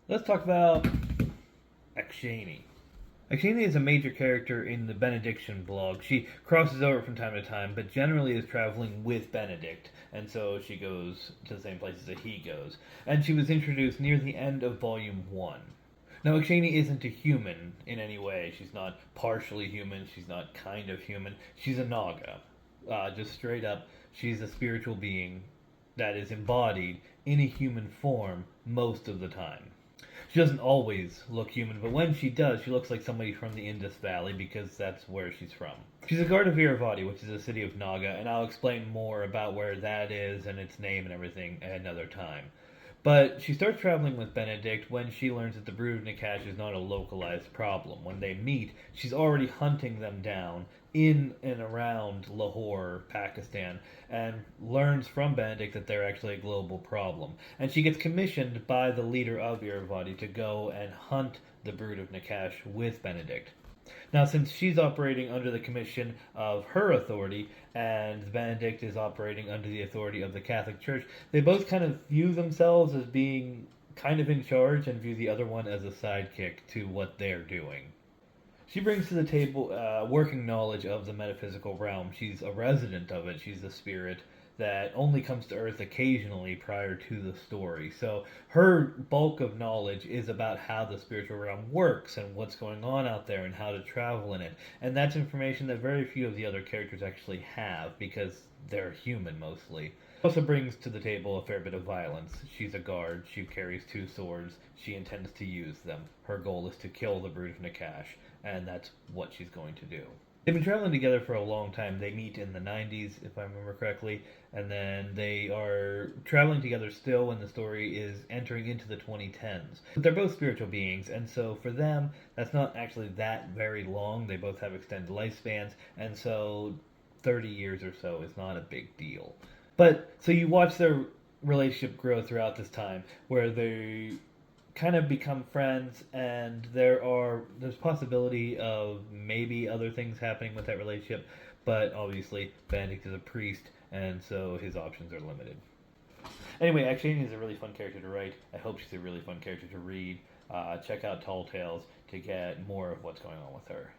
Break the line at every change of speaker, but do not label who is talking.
Let's talk about Akshainie. Akshainie is a major character in the Benediction blog. She crosses over from time to time, but generally is traveling with Benedict, and so she goes to the same places that he goes. And she was introduced near the end of Volume 1. Now, Akshainie isn't a human in any way. She's not partially human, she's not kind of human. She's a Naga. Just straight up, she's a spiritual being that is embodied in a human form most of the time. She doesn't always look human, but when she does, she looks like somebody from the Indus Valley because that's where she's from. She's a guard of Iravati, which is a city of Naga, and I'll explain more about where that is and its name and everything at another time. But she starts traveling with Benedict when she learns that the brood of Nakash is not a localized problem. When they meet, she's already hunting them down in and around Lahore, Pakistan, and learns from Benedict that they're actually a global problem. And she gets commissioned by the leader of Iravati to go and hunt the brood of Nakash with Benedict. Now, since she's operating under the commission of her authority and Benedict is operating under the authority of the Catholic Church, they both kind of view themselves as being kind of in charge and view the other one as a sidekick to what they're doing. She brings to the table working knowledge of the metaphysical realm. She's a resident of it. She's a spirit that only comes to Earth occasionally prior to the story. So her bulk of knowledge is about how the spiritual realm works and what's going on out there and how to travel in it. And that's information that very few of the other characters actually have because they're human mostly. Also brings to the table a fair bit of violence. She's a guard. She carries two swords. She intends to use them. Her goal is to kill the brood of Nakash, and that's what she's going to do. They've been traveling together for a long time. They meet in the 90s, if I remember correctly, and then they are traveling together still when the story is entering into the 2010s. But they're both spiritual beings, and so for them, that's not actually that very long. They both have extended lifespans, and so 30 years or so is not a big deal. But so you watch their relationship grow throughout this time, where they kind of become friends, and there's possibility of maybe other things happening with that relationship, but obviously Benedict is a priest, and so his options are limited. Anyway, Akshainie is a really fun character to write. I hope she's a really fun character to read. Check out Tall Tales to get more of what's going on with her.